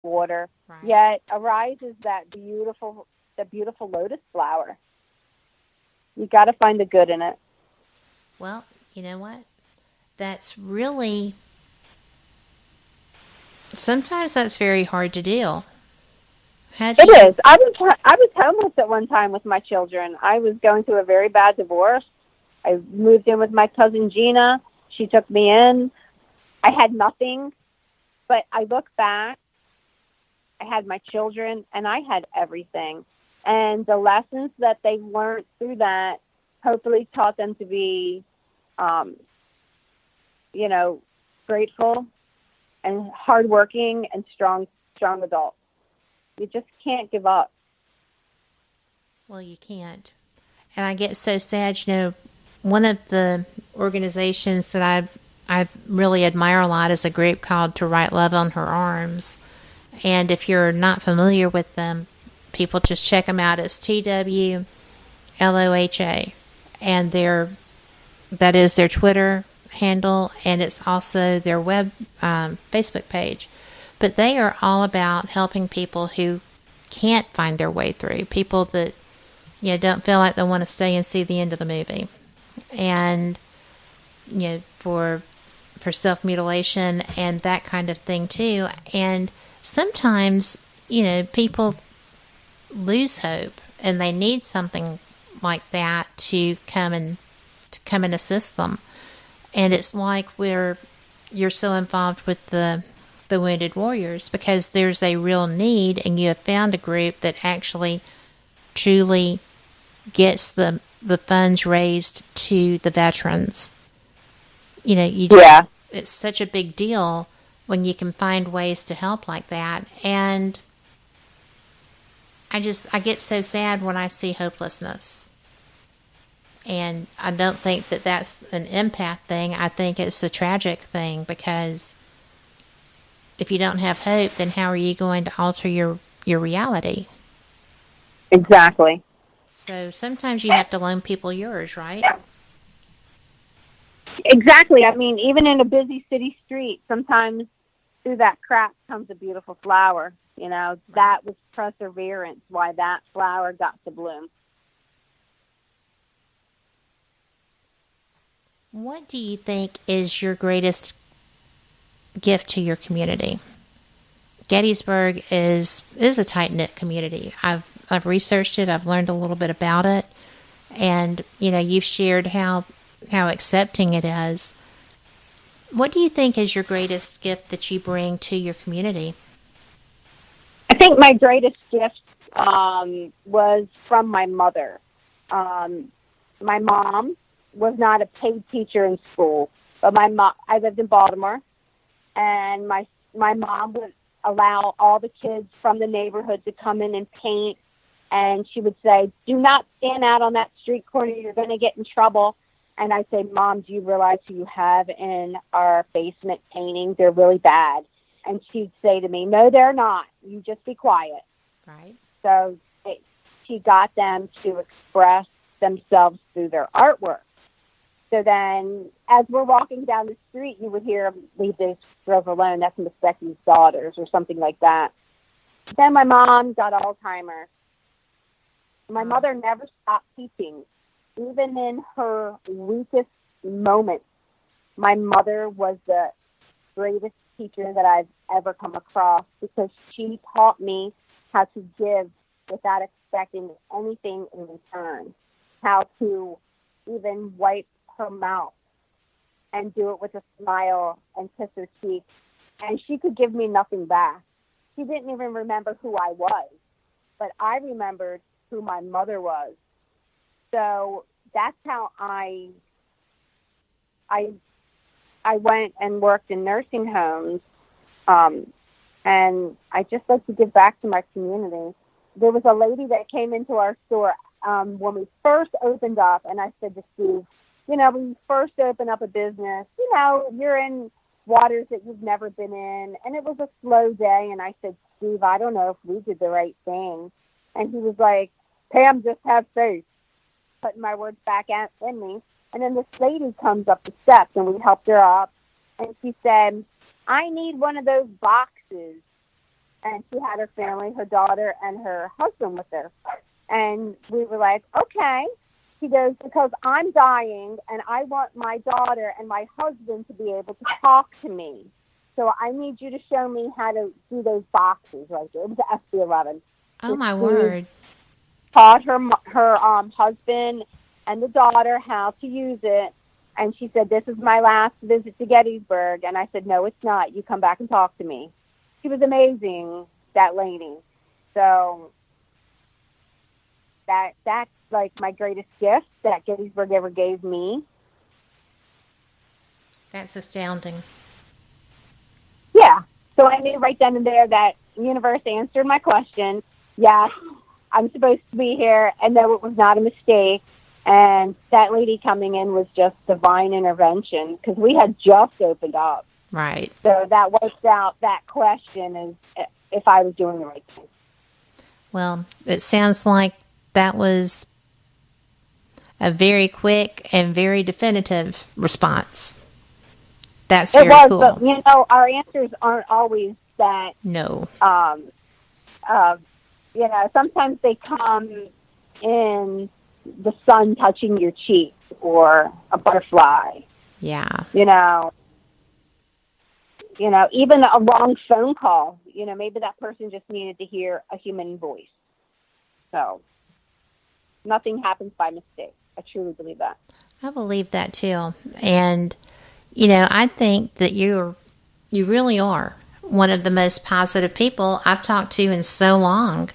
water. Right. Yet arises the beautiful lotus flower. You got to find the good in it. Well, you know what? That's really, sometimes that's very hard to do. How do It you, is. I was homeless at one time with my children. I was going through a very bad divorce. I moved in with my cousin Gina. She took me in. I had nothing, but I look back. I had my children, and I had everything. And the lessons that they learned through that hopefully taught them to be, um, you know, grateful and hardworking and strong adults. You just can't give up. well, you can't. And I get so sad, one of the organizations that I really admire a lot is a group called To Write Love on Her Arms. And if you're not familiar with them, people just check them out. It's TWLOHA. And that is their Twitter handle, and it's also their Facebook page. But they are all about helping people who can't find their way through, people that don't feel like they want to stay and see the end of the movie, and for self mutilation and that kind of thing too. And sometimes people lose hope, and they need something like that to come and assist them. And it's like you're so involved with the wounded warriors because there's a real need, and you have found a group that actually truly gets the funds raised to the veterans. Yeah. It's such a big deal when you can find ways to help like that. And I get so sad when I see hopelessness. And I don't think that that's an empath thing. I think it's a tragic thing, because if you don't have hope, then how are you going to alter your reality? Exactly. So sometimes you have to loan people yours, right? Exactly. I mean, even in a busy city street, sometimes through that crack comes a beautiful flower. Right. That was perseverance, why that flower got to bloom. What do you think is your greatest gift to your community? Gettysburg is a tight knit community. I've researched it. I've learned a little bit about it, and you've shared how accepting it is. What do you think is your greatest gift that you bring to your community? I think my greatest gift was from my mother. Um, my mom was not a paid teacher in school, but I lived in Baltimore, and my mom would allow all the kids from the neighborhood to come in and paint, and she would say, "Do not stand out on that street corner. You're going to get in trouble." And I say, "Mom, do you realize who you have in our basement painting? They're really bad." And she'd say to me, "No, they're not. You just be quiet." Right. So she got them to express themselves through their artwork. So then, as we're walking down the street, you would hear, "Leave those girls alone. That's Miss Becky's daughters," or something like that. Then my mom got Alzheimer's. My Oh, mother never stopped teaching. Even in her weakest moments, my mother was the greatest teacher that I've ever come across, because she taught me how to give without expecting anything in return, how to even wipe her mouth and do it with a smile and kiss her cheek. And she could give me nothing back. She didn't even remember who I was, but I remembered who my mother was. So that's how I I went and worked in nursing homes, um, and I just like to give back to my community. There was a lady that came into our store when we first opened up, and I said to Steve, when you first open up a business, you're in waters that you've never been in, and it was a slow day, and I said, "Steve, I don't know if we did the right thing." And he was like, "Pam, just have faith," putting my words back in me. And then this lady comes up the steps, and we helped her up. And she said, "I need one of those boxes." and she had her family, her daughter and her husband with her. And we were like, okay. He goes, because I'm dying and I want my daughter and my husband to be able to talk to me. So I need you to show me how to do those boxes right there. It was the SB11. Oh, my word. Taught her husband and the daughter how to use it. And she said, this is my last visit to Gettysburg. And I said, no, it's not. You come back and talk to me. She was amazing, that lady. So that's like my greatest gift that Gettysburg ever gave me. That's astounding. Yeah. So I knew right then and there that the universe answered my question. Yes, I'm supposed to be here, and no, it was not a mistake. And that lady coming in was just divine intervention because we had just opened up. Right. So that worked out that question is if I was doing the right thing. Well, it sounds like that was a very quick and very definitive response. That's very cool. But you know, our answers aren't always that. No. You know, sometimes they come in the sun touching your cheek or a butterfly. Yeah. You know, even a long phone call. You know, maybe that person just needed to hear a human voice. So nothing happens by mistake. I truly believe that. I believe that too. And, you know, I think that you really are one of the most positive people I've talked to in so long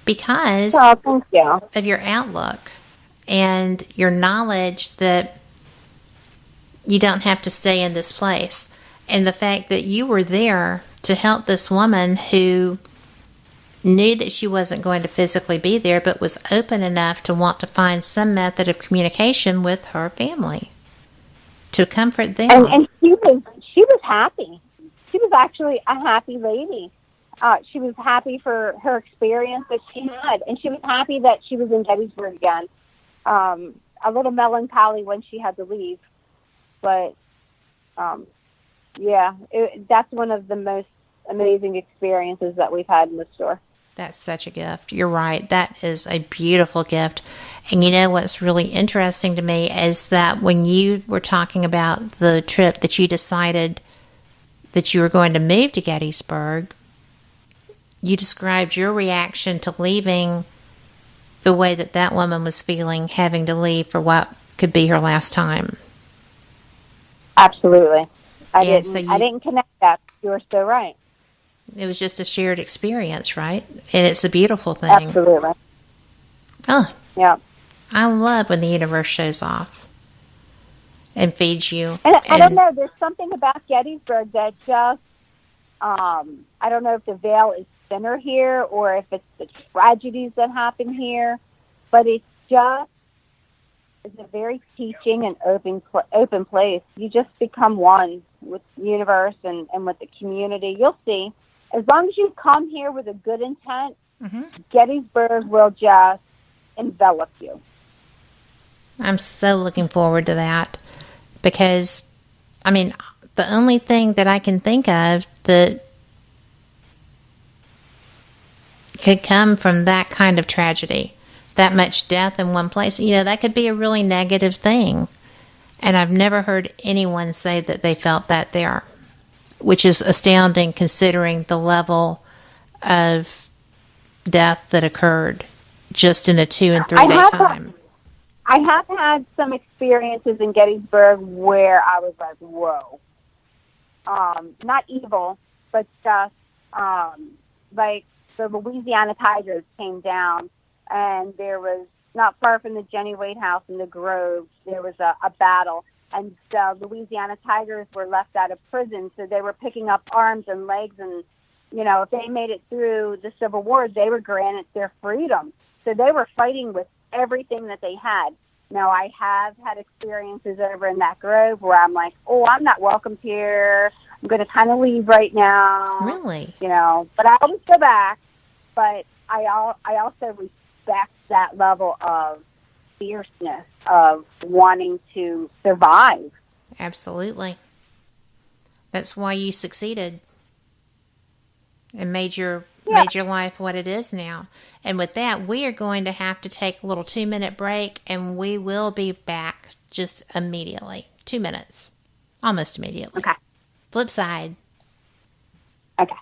because thank you. Of your outlook and your knowledge that you don't have to stay in this place. And the fact that you were there to help this woman who knew that she wasn't going to physically be there, but was open enough to want to find some method of communication with her family to comfort them. And she was happy. She was actually a happy lady. She was happy for her experience that she had, and she was happy that she was in Gettysburg again. A little melancholy when she had to leave, but yeah, that's one of the most amazing experiences that we've had in the store. That's such a gift. You're right. That is a beautiful gift. And you know what's really interesting to me is that when you were talking about the trip that you decided that you were going to move to Gettysburg, you described your reaction to leaving the way that that woman was feeling, having to leave for what could be her last time. Absolutely. I didn't connect that. You were so right. It was just a shared experience, right? And it's a beautiful thing. Absolutely. Oh. Yeah. I love when the universe shows off and feeds you. And I don't know, there's something about Gettysburg that just, I don't know if the veil is thinner here or if it's the tragedies that happen here, but it's a very teaching and open place. You just become one with the universe and with the community. You'll see. As long as you come here with a good intent, Gettysburg will just envelop you. I'm so looking forward to that because, I mean, the only thing that I can think of that could come from that kind of tragedy, that much death in one place, you know, that could be a really negative thing. And I've never heard anyone say that they felt that there, which is astounding considering the level of death that occurred just in a 2 and 3 day time. I have had some experiences in Gettysburg where I was like, whoa. Not evil, but just like the Louisiana Tigers came down, and there was, not far from the Jenny Wade House in the Grove, there was a battle, and the Louisiana Tigers were left out of prison, so they were picking up arms and legs, and, you know, if they made it through the Civil War, they were granted their freedom. So they were fighting with everything that they had. Now, I have had experiences over in that Grove where I'm like, oh, I'm not welcome here. I'm going to kind of leave right now. Really? You know, but I always go back. But I also respect that level of fierceness of wanting to survive. Absolutely. That's why you succeeded and made your made your life what it is now. And with that, we are going to have to take a little 2-minute break, and we will be back just immediately. 2 minutes. Almost immediately. Okay. Flip side. Okay.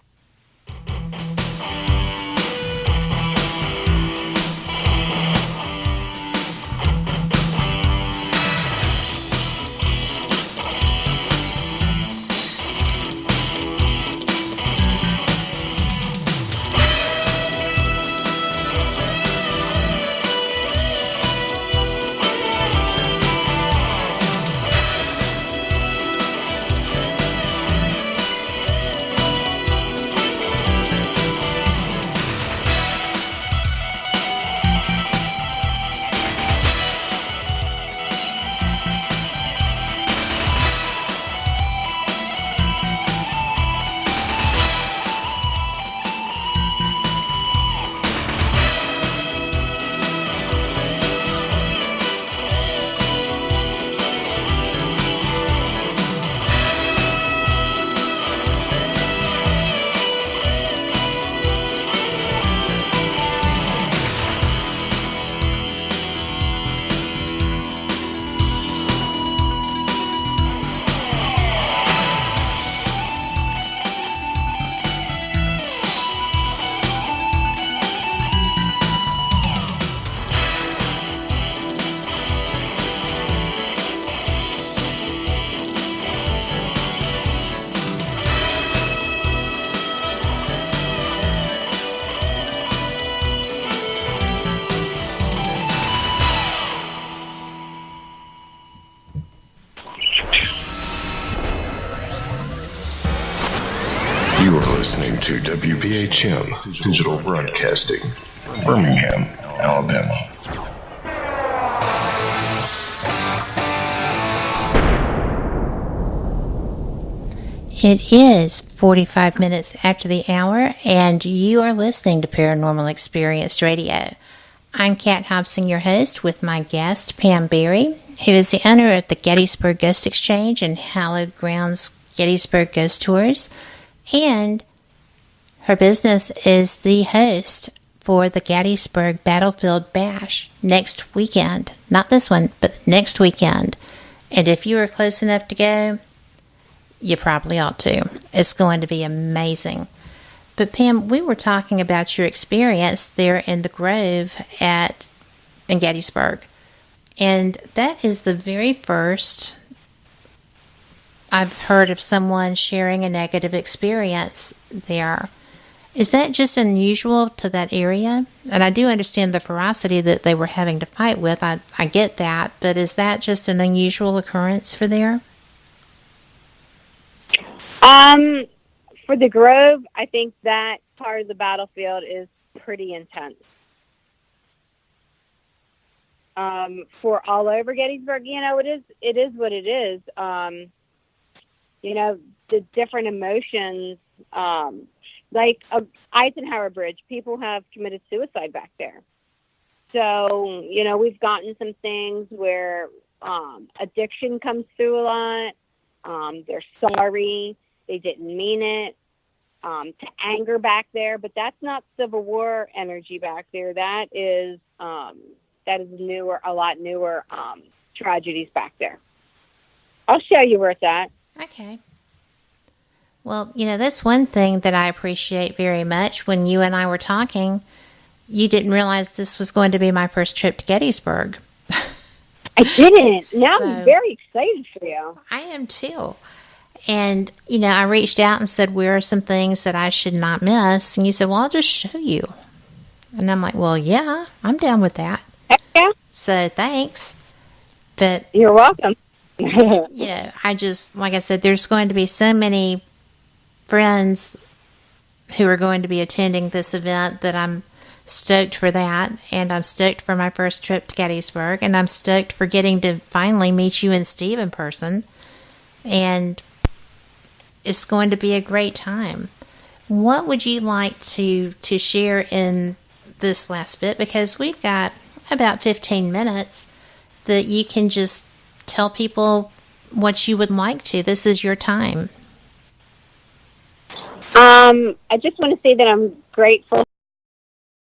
You are listening to WPHM Digital Broadcasting, Birmingham, Alabama. It is 45 minutes after the hour, and you are listening to Paranormal Experience Radio. I'm Kat Hobson, your host, with my guest, Pam Barry, who is the owner of the Gettysburg Ghost Exchange and Hallowed Grounds Gettysburg Ghost Tours, and her business is the host for the Gettysburg Battlefield Bash next weekend. Not this one, but next weekend. And if you are close enough to go, you probably ought to. It's going to be amazing. But Pam, we were talking about your experience there in the Grove in Gettysburg. And that is the very first I've heard of someone sharing a negative experience there. Is that just unusual to that area? And I do understand the ferocity that they were having to fight with. I get that. But is that just an unusual occurrence for there? For the Grove, I think that part of the battlefield is pretty intense. For all over Gettysburg, it is what it is. The different emotions, like Eisenhower Bridge, people have committed suicide back there. So, we've gotten some things where addiction comes through a lot. They're sorry. They didn't mean it. To anger back there, but that's not Civil War energy back there. That is newer, a lot newer tragedies back there. I'll show you where it's at. Okay. Well, that's one thing that I appreciate very much. When you and I were talking, you didn't realize this was going to be my first trip to Gettysburg. I didn't. Now I'm very excited for you. I am too. And, I reached out and said, where are some things that I should not miss? And you said, well, I'll just show you. And I'm like, well, yeah, I'm down with that. Yeah. So thanks. But you're welcome. I just, like I said, there's going to be so many friends who are going to be attending this event that I'm stoked for that. And I'm stoked for my first trip to Gettysburg. And I'm stoked for getting to finally meet you and Steve in person. And it's going to be a great time. What would you like to share in this last bit? Because we've got about 15 minutes that you can just tell people what you would like to. This is your time. I just want to say that I'm grateful